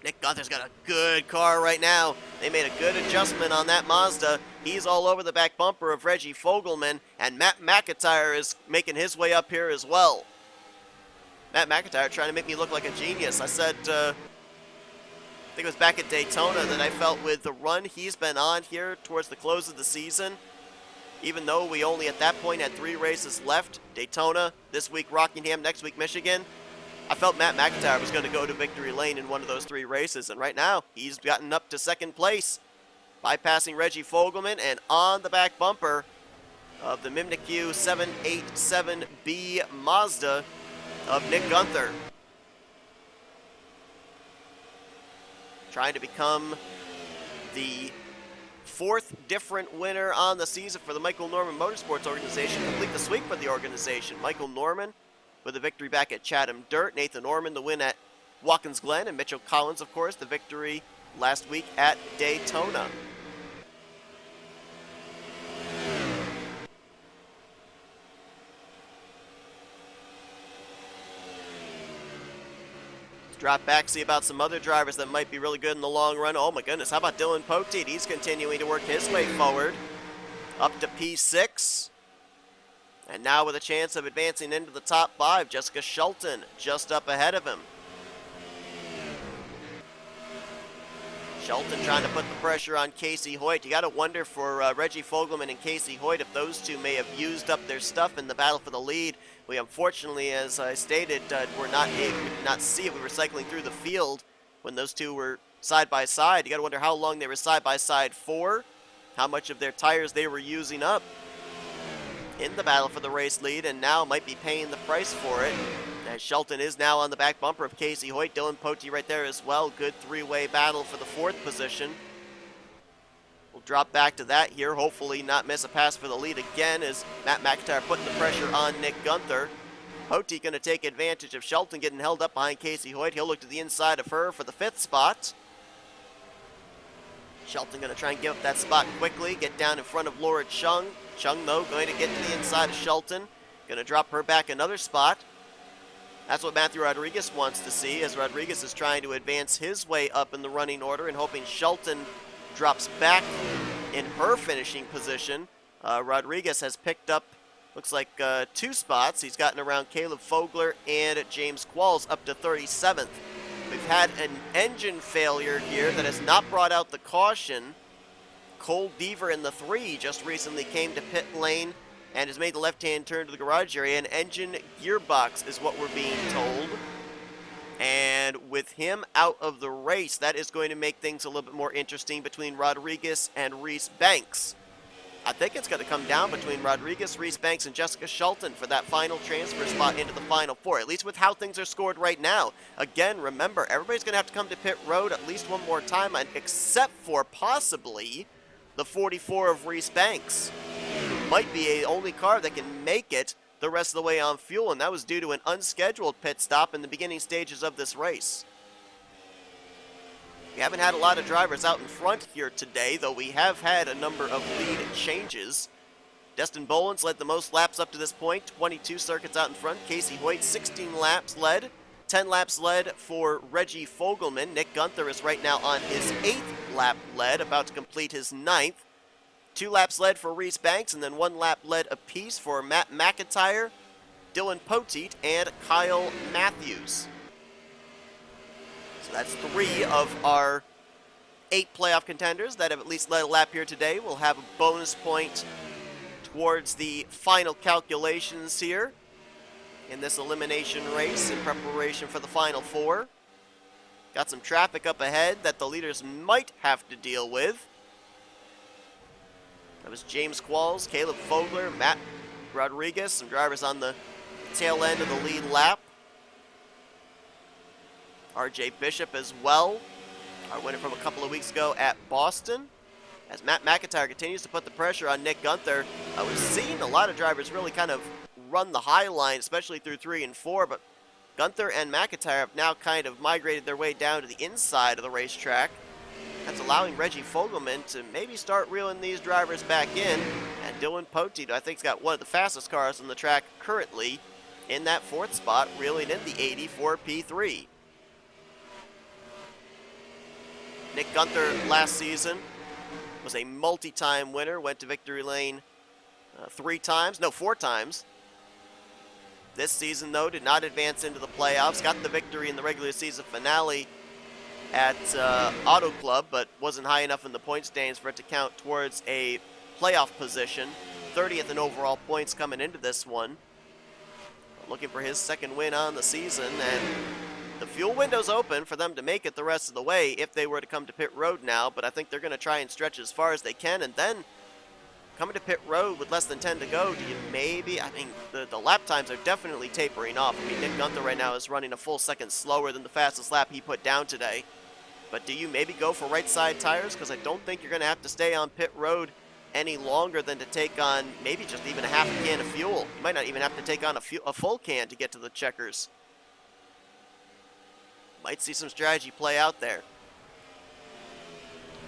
Nick Gunther's got a good car right now. They made a good adjustment on that Mazda. He's all over the back bumper of Reggie Fogelman, and Matt McIntyre is making his way up here as well. Matt McIntyre trying to make me look like a genius. I said, I think it was back at Daytona, that I felt with the run he's been on here towards the close of the season, even though we only at that point had 3 races left, Daytona, this week Rockingham, next week Michigan, I felt Matt McIntyre was going to go to victory lane in one of those 3 races, and right now he's gotten up to second place, bypassing Reggie Fogelman and on the back bumper of the Mimniq 787B Mazda of Nick Gunther. Trying to become the 4th different winner on the season for the Michael Norman Motorsports organization. Complete the sweep for the organization. Michael Norman with a victory back at Chatham Dirt. Nathan Norman the win at Watkins Glen. And Mitchell Collins, of course, the victory last week at Daytona. Drop back, see about some other drivers that might be really good in the long run. Oh my goodness, how about Dylan Poteet? He's continuing to work his way forward. Up to P6. And now with a chance of advancing into the top 5, Jessica Shelton just up ahead of him. Shelton trying to put the pressure on Casey Hoyt. You got to wonder for Reggie Fogelman and Casey Hoyt if those two may have used up their stuff in the battle for the lead. We unfortunately, as I stated, were not able to not see it. We were cycling through the field when those two were side by side. You got to wonder how long they were side by side for, how much of their tires they were using up in the battle for the race lead, and now might be paying the price for it. As Shelton is now on the back bumper of Casey Hoyt. Dylan Poteet right there as well. Good 3-way battle for the 4th position. We'll drop back to that here. Hopefully not miss a pass for the lead again as Matt McIntyre putting the pressure on Nick Gunther. Poteet going to take advantage of Shelton getting held up behind Casey Hoyt. He'll look to the inside of her for the 5th spot. Shelton going to try and give up that spot quickly. Get down in front of Laura Chung. Chung, though, going to get to the inside of Shelton. Going to drop her back another spot. That's what Matthew Rodriguez wants to see, as Rodriguez is trying to advance his way up in the running order and hoping Shelton drops back in her finishing position. Rodriguez has picked up, looks like 2 spots. He's gotten around Caleb Fogler and James Qualls up to 37th. We've had an engine failure here that has not brought out the caution. Cole Deaver in the 3 just recently came to pit lane and has made the left-hand turn to the garage area. An engine gearbox is what we're being told. And with him out of the race, that is going to make things a little bit more interesting between Rodriguez and Reese Banks. I think it's going to come down between Rodriguez, Reese Banks, and Jessica Shelton for that final transfer spot into the Final 4, at least with how things are scored right now. Again, remember, everybody's going to have to come to pit road at least one more time, except for possibly the 44 of Reese Banks, who might be the only car that can make it the rest of the way on fuel, and that was due to an unscheduled pit stop in the beginning stages of this race. We haven't had a lot of drivers out in front here today, though we have had a number of lead changes. Destin Bolins led the most laps up to this point, 22 circuits out in front. Casey Hoyt, 16 laps led. 10 laps led for Reggie Fogelman. Nick Gunther is right now on his 8th lap led, about to complete his 9th. 2 laps led for Reese Banks, and then 1 lap led apiece for Matt McIntyre, Dylan Poteet, and Kyle Matthews. So that's 3 of our 8 playoff contenders that have at least led a lap here today. We'll have a bonus point towards the final calculations here in this elimination race in preparation for the Final 4. Got some traffic up ahead that the leaders might have to deal with. That was James Qualls, Caleb Fogler, Matt Rodriguez, some drivers on the tail end of the lead lap. RJ Bishop as well, our winner from a couple of weeks ago at Boston. As Matt McIntyre continues to put the pressure on Nick Gunther, we've seen a lot of drivers really kind of run the high line, especially through 3 and 4, but Gunther and McIntyre have now kind of migrated their way down to the inside of the racetrack. That's allowing Reggie Fogelman to maybe start reeling these drivers back in. And Dylan Poteet, I think, has got one of the fastest cars on the track currently in that 4th spot, reeling in the 84 P3. Nick Gunther last season was a multi-time winner, went to victory lane 4 times. This season, though, did not advance into the playoffs, got the victory in the regular season finale at Auto Club, but wasn't high enough in the point standings for it to count towards a playoff position. 30th in overall points coming into this one. Looking for his 2nd win on the season, and the fuel window's open for them to make it the rest of the way if they were to come to pit road now, but I think they're going to try and stretch as far as they can, and then coming to pit road with less than 10 to go, do you maybe, I mean, the lap times are definitely tapering off. I mean, Nick Gunther right now is running a full second slower than the fastest lap he put down today. But do you maybe go for right side tires? Because I don't think you're going to have to stay on pit road any longer than to take on maybe just even a half a can of fuel. You might not even have to take on a full can to get to the checkers. Might see some strategy play out there.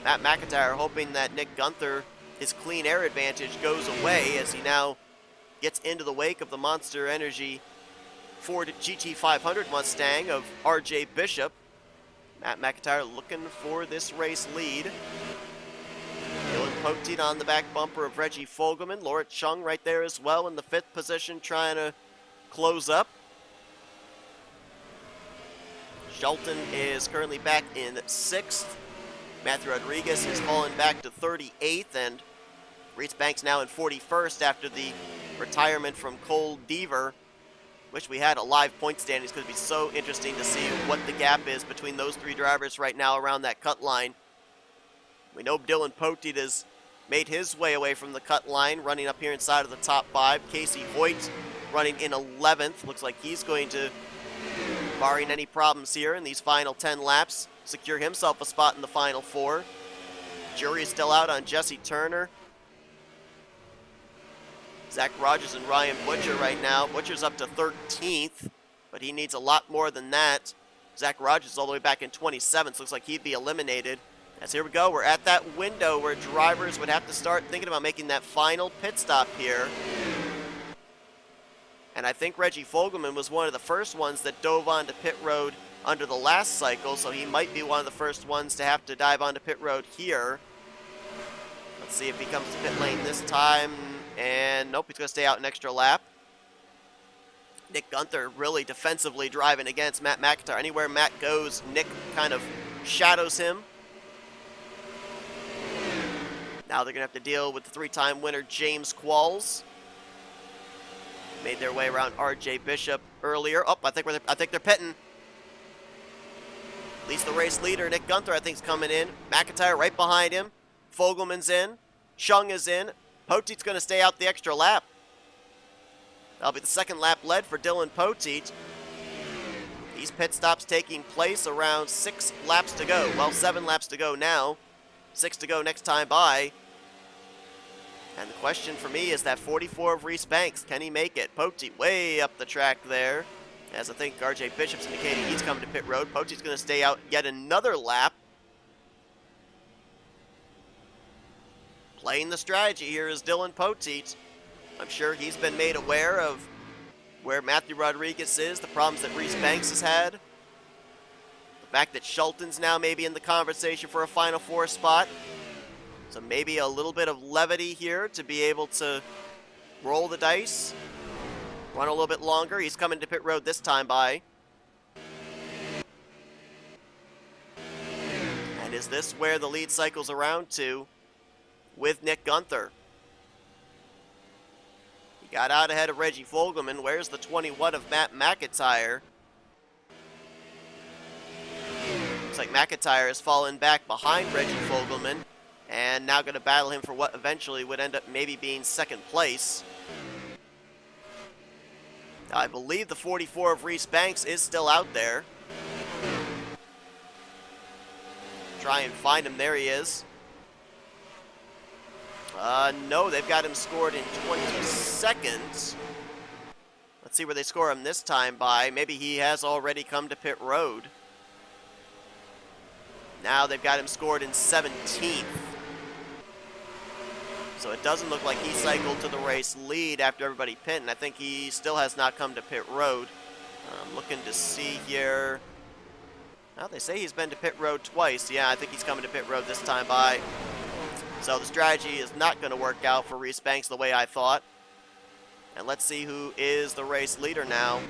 Matt McIntyre hoping that Nick Gunther, his clean air advantage goes away as he now gets into the wake of the Monster Energy Ford GT500 Mustang of RJ Bishop. Matt McIntyre looking for this race lead. Dylan Poteet on the back bumper of Reggie Fogelman. Laura Chung right there as well in the 5th position trying to close up. Shelton is currently back in 6th. Matthew Rodriguez has fallen back to 38th, and Reese Banks now in 41st after the retirement from Cole Deaver. Wish we had a live point standings because it'd be so interesting to see what the gap is between those 3 drivers right now around that cut line. We know Dylan Poteet has made his way away from the cut line, running up here inside of the top 5. Casey Hoyt running in 11th. Looks like he's going to, barring any problems here in these final 10 laps, secure himself a spot in the final 4. Jury is still out on Jesse Turner. Zach Rogers and Ryan Butcher right now. Butcher's up to 13th, but he needs a lot more than that. Zach Rogers is all the way back in 27th. Looks like he'd be eliminated. As here we go, we're at that window where drivers would have to start thinking about making that final pit stop here. And I think Reggie Fogelman was one of the first ones that dove onto pit road under the last cycle, so he might be one of the first ones to have to dive onto pit road here. Let's see if he comes to pit lane this time. And nope, he's going to stay out an extra lap. Nick Gunther really defensively driving against Matt McIntyre. Anywhere Matt goes, Nick kind of shadows him. Now they're going to have to deal with the 3-time winner James Qualls. Made their way around RJ Bishop earlier. Oh, I think they're pitting. At least the race leader, Nick Gunther, I think is coming in. McIntyre right behind him. Fogelman's in. Chung is in. Poteet's going to stay out the extra lap. That'll be the 2nd lap led for Dylan Poteet. These pit stops taking place around 6 laps to go. Well, 7 laps to go now. 6 to go next time by. And the question for me is that 44 of Reese Banks. Can he make it? Poteet way up the track there. As I think RJ Bishop's indicating he's coming to pit road. Poteet's going to stay out yet another lap. Playing the strategy here is Dylan Poteet. I'm sure he's been made aware of where Matthew Rodriguez is, the problems that Reese Banks has had. The fact that Shelton's now maybe in the conversation for a Final 4 spot. So maybe a little bit of levity here to be able to roll the dice. Run a little bit longer. He's coming to pit road this time by. And is this where the lead cycles around to with Nick Gunther? He got out ahead of Reggie Fogelman. Where's the 21 of Matt McIntyre? Looks like McIntyre has fallen back behind Reggie Fogelman and now going to battle him for what eventually would end up maybe being 2nd place. I believe the 44 of Reese Banks is still out there. Try and find him. There he is. No, they've got him scored in 22nd. Let's see where they score him this time by. Maybe he has already come to pit road. Now they've got him scored in 17th. So it doesn't look like he cycled to the race lead after everybody pit, and I think he still has not come to pit road. I'm looking to see here. Well, they say he's been to pit road twice. Yeah, I think he's coming to pit road this time by. So the strategy is not going to work out for Reese Banks the way I thought. And let's see who is the race leader now.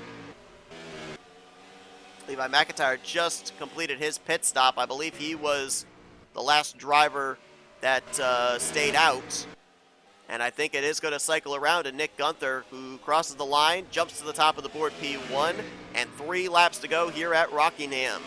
Levi McIntyre just completed his pit stop. I believe he was the last driver that stayed out. And I think it is going to cycle around to Nick Gunther, who crosses the line, jumps to the top of the board P1, and 3 laps to go here at Rockingham.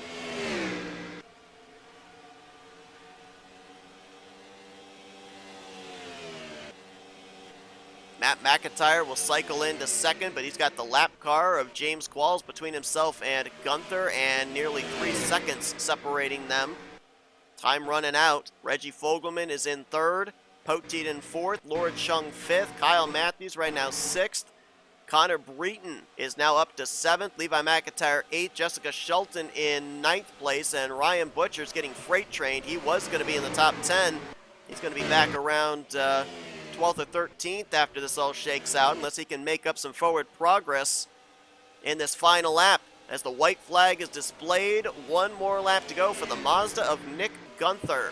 Matt McIntyre will cycle into second, but he's got the lap car of James Qualls between himself and Gunther, and nearly 3 seconds separating them. Time running out. Reggie Fogelman is in third. Poteet in fourth. Laura Chung fifth. Kyle Matthews right now sixth. Connor Breton is now up to seventh. Levi McIntyre eighth. Jessica Shelton in ninth place. And Ryan Butcher's getting freight trained. He was going to be in the top 10. He's going to be back around 12th or 13th after this all shakes out, unless he can make up some forward progress in this final lap. As the white flag is displayed, 1 more lap to go for the Mazda of Nick Gunther.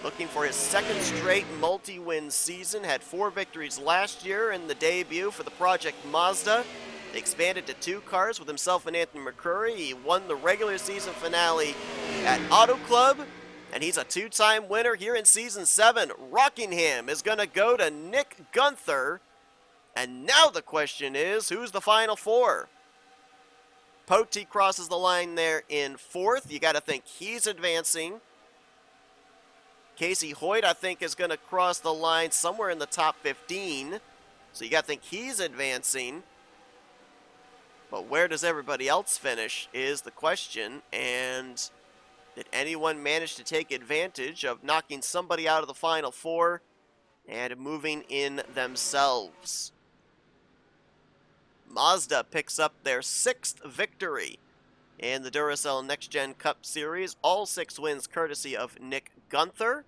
Looking for his second straight multi-win season. Had 4 victories last year in the debut for the Project Mazda. They expanded to 2 cars with himself and Anthony McCurry. He won the regular season finale at Auto Club, and he's a 2-time winner here in Season 7. Rockingham is going to go to Nick Gunther. And now the question is, who's the Final 4? Poteet crosses the line there in 4th. You got to think he's advancing. Casey Hoyt, I think, is going to cross the line somewhere in the top 15. So you got to think he's advancing. But where does everybody else finish is the question. And did anyone manage to take advantage of knocking somebody out of the Final 4 and moving in themselves? Mazda picks up their 6th victory in the Duracell Next Gen Cup Series. All 6 wins courtesy of Nick Gunther.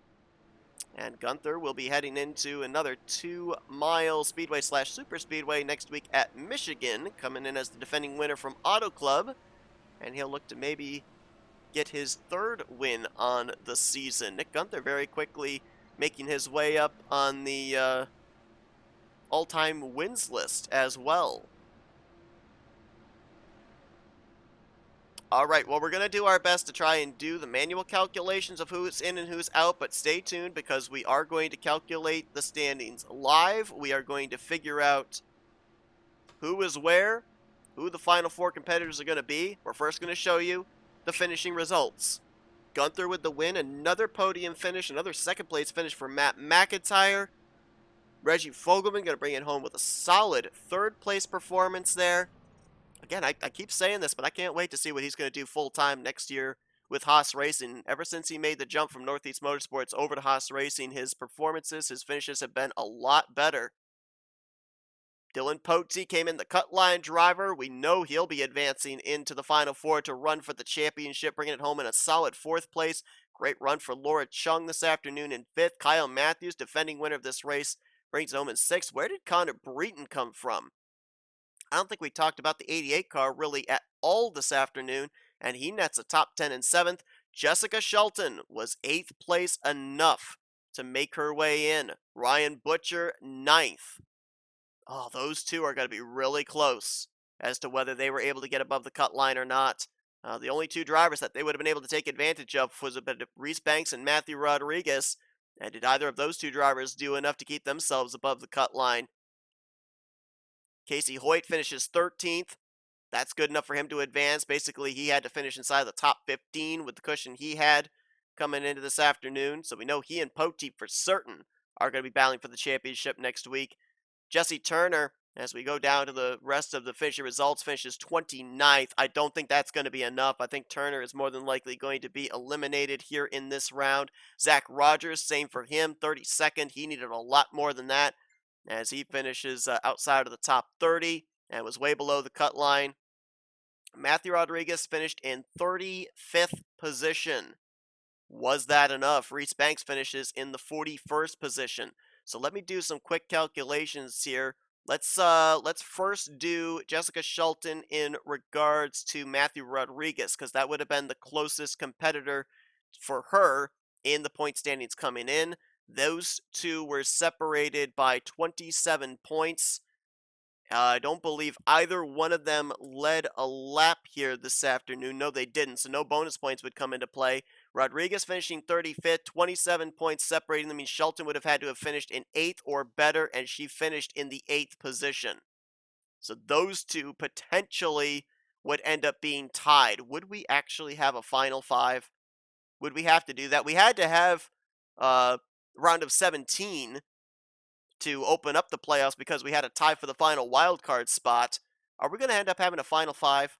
And Gunther will be heading into another 2-mile speedway / super speedway next week at Michigan, coming in as the defending winner from Auto Club. And he'll look to maybe get his 3rd win on the season. Nick Gunther very quickly making his way up on the all-time wins list as well. All right, well, we're going to do our best to try and do the manual calculations of who's in and who's out, but stay tuned because we are going to calculate the standings live. We are going to figure out who is where, who the Final 4 competitors are going to be. We're first going to show you the finishing results. Gunther with the win, another podium finish, another 2nd place finish for Matt McIntyre. Reggie Fogelman going to bring it home with a solid 3rd place performance there. Again, I keep saying this, but I can't wait to see what he's going to do full-time next year with Haas Racing. Ever since he made the jump from Northeast Motorsports over to Haas Racing, his performances, his finishes have been a lot better. Dylan Poteet came in the cut line driver. We know he'll be advancing into the Final 4 to run for the championship, bringing it home in a solid 4th place. Great run for Laura Chung this afternoon in 5th. Kyle Matthews, defending winner of this race, brings it home in 6th. Where did Connor Breton come from? I don't think we talked about the 88 car really at all this afternoon, and he nets a top 10 in 7th. Jessica Shelton was 8th place enough to make her way in. Ryan Butcher, 9th. Oh, those two are going to be really close as to whether they were able to get above the cut line or not. The only 2 drivers that they would have been able to take advantage of was a bit of Reese Banks and Matthew Rodriguez. And did either of those 2 drivers do enough to keep themselves above the cut line? Casey Hoyt finishes 13th. That's good enough for him to advance. Basically, he had to finish inside the top 15 with the cushion he had coming into this afternoon. So we know he and Poteet for certain are going to be battling for the championship next week. Jesse Turner, as we go down to the rest of the finishing results, finishes 29th. I don't think that's going to be enough. I think Turner is more than likely going to be eliminated here in this round. Zach Rogers, same for him, 32nd. He needed a lot more than that as he finishes outside of the top 30 and was way below the cut line. Matthew Rodriguez finished in 35th position. Was that enough? Reese Banks finishes in the 41st position. So let me do some quick calculations here. Let's first do Jessica Shelton in regards to Matthew Rodriguez, because that would have been the closest competitor for her in the point standings coming in. Those two were separated by 27 points. I don't believe either one of them led a lap here this afternoon. No, they didn't, so no bonus points would come into play. Rodriguez finishing 35th, 27 points separating them. Means Shelton would have had to have finished in 8th or better, and she finished in the 8th position. So those two potentially would end up being tied. Would we actually have a final 5? Would we have to do that? We had to have round of 17 to open up the playoffs because we had a tie for the final wild card spot. Are we going to end up having a final 5?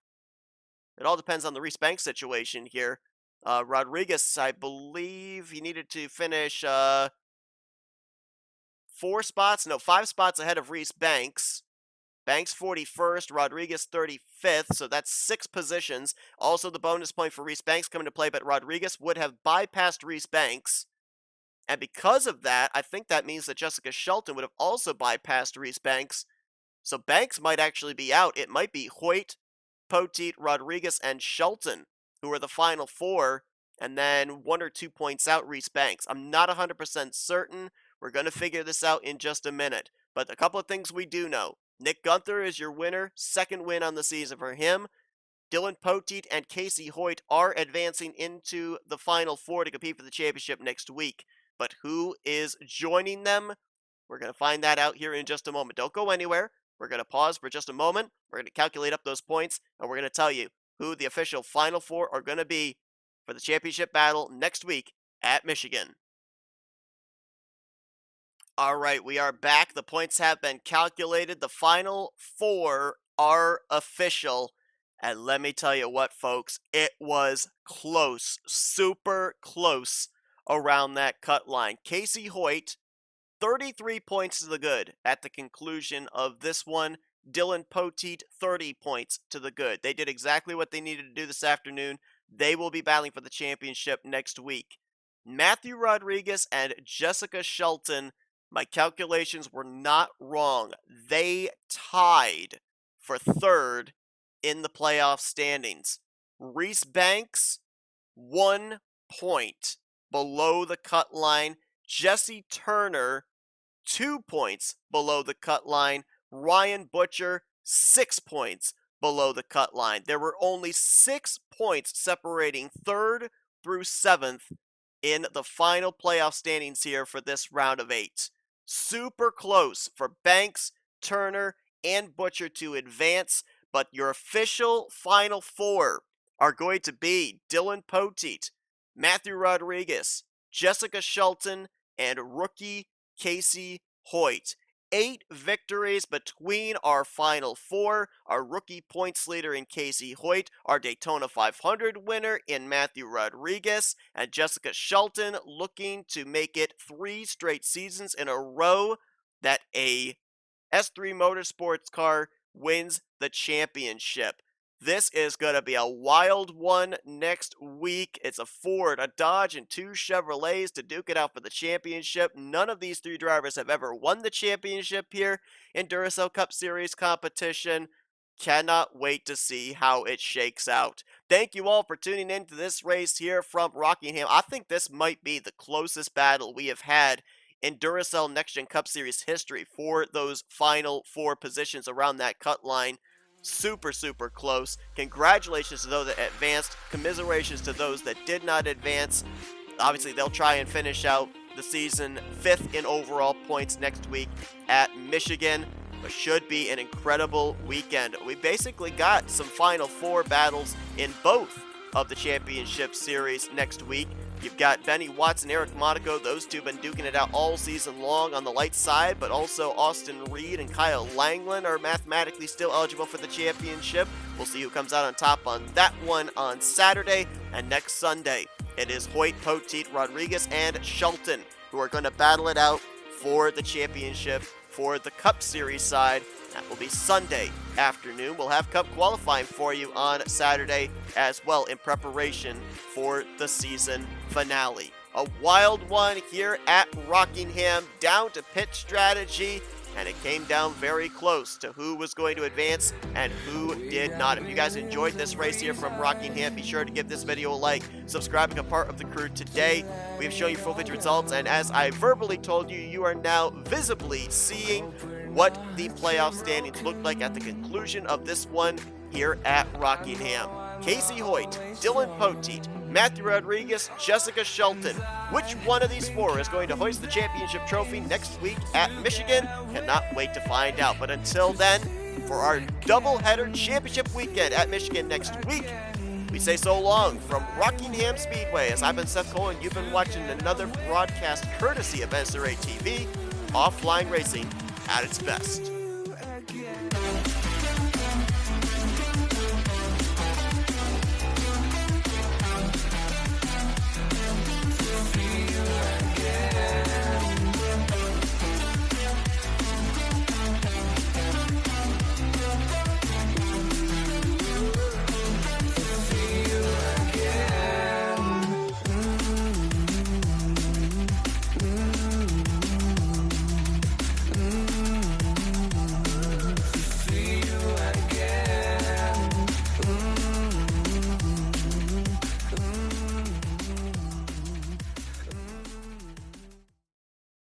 It all depends on the Reese Banks situation here. Rodriguez, I believe he needed to finish 5 spots ahead of Reese Banks. Banks 41st, Rodriguez 35th, so that's 6 positions. Also, the bonus point for Reese Banks coming to play, but Rodriguez would have bypassed Reese Banks. And because of that, I think that means that Jessica Shelton would have also bypassed Reese Banks. So Banks might actually be out. It might be Hoyt, Poteet, Rodriguez, and Shelton who are the final 4, and then 1 or 2 points out Reese Banks. I'm not 100% certain. We're going to figure this out in just a minute. But a couple of things we do know. Nick Gunther is your winner. 2nd win on the season for him. Dylan Poteet and Casey Hoyt are advancing into the final 4 to compete for the championship next week. But who is joining them? We're going to find that out here in just a moment. Don't go anywhere. We're going to pause for just a moment. We're going to calculate up those points, and we're going to tell you who the official final 4 are going to be for the championship battle next week at Michigan. All right, we are back. The points have been calculated. The final 4 are official. And let me tell you what, folks, it was close, super close around that cut line. Casey Hoyt, 33 points to the good at the conclusion of this one. Dylan Poteet, 30 points to the good. They did exactly what they needed to do this afternoon. They will be battling for the championship next week. Matthew Rodriguez and Jessica Shelton, my calculations were not wrong. They tied for 3rd in the playoff standings. Reese Banks, 1 point below the cut line. Jesse Turner, 2 points below the cut line. Ryan Butcher, 6 points below the cut line. There were only 6 points separating 3rd through 7th in the final playoff standings here for this round of 8. Super close for Banks, Turner, and Butcher to advance, but your official final 4 are going to be Dylan Poteet, Matthew Rodriguez, Jessica Shelton, and rookie Casey Hoyt. 8 victories between our final 4, our rookie points leader in Casey Hoyt, our Daytona 500 winner in Matthew Rodriguez, and Jessica Shelton looking to make it 3 straight seasons in a row that a S3 Motorsports car wins the championship. This is going to be a wild one next week. It's a Ford, a Dodge, and 2 Chevrolets to duke it out for the championship. None of these 3 drivers have ever won the championship here in Duracell Cup Series competition. Cannot wait to see how it shakes out. Thank you all for tuning in to this race here from Rockingham. I think this might be the closest battle we have had in Duracell Next Gen Cup Series history for those final 4 positions around that cut line. Super, super close. Congratulations to those that advanced. Commiserations to those that did not advance. Obviously, they'll try and finish out the season 5th in overall points next week at Michigan. But should be an incredible weekend. We basically got some Final 4 battles in both of the championship series next week. You've got Benny Watson, Eric Monaco. Those two have been duking it out all season long on the light side, but also Austin Reed and Kyle Langland are mathematically still eligible for the championship. We'll see who comes out on top on that one on Saturday. And next Sunday, it is Hoyt, Poteet, Rodriguez, and Shelton who are going to battle it out for the championship for the Cup Series side That will be Sunday afternoon. We'll have Cup qualifying for you on Saturday as well in preparation for the season finale. A wild one here at Rockingham, down to pit strategy, and it came down very close to who was going to advance and who did not. If you guys enjoyed this race here from Rockingham, be sure to give this video a like, subscribe, become part of the crew today. We have shown you full feature results, and as I verbally told you, you are now visibly seeing what the playoff standings look like at the conclusion of this one here at Rockingham. Casey Hoyt, Dylan Poteet, Matthew Rodriguez, Jessica Shelton. Which one of these four is going to hoist the championship trophy next week at Michigan? Cannot wait to find out. But until then, for our doubleheader championship weekend at Michigan next week, we say so long from Rockingham Speedway. As I've been Seth Cole, and you've been watching another broadcast courtesy of NNSCRA TV, offline racing at its best.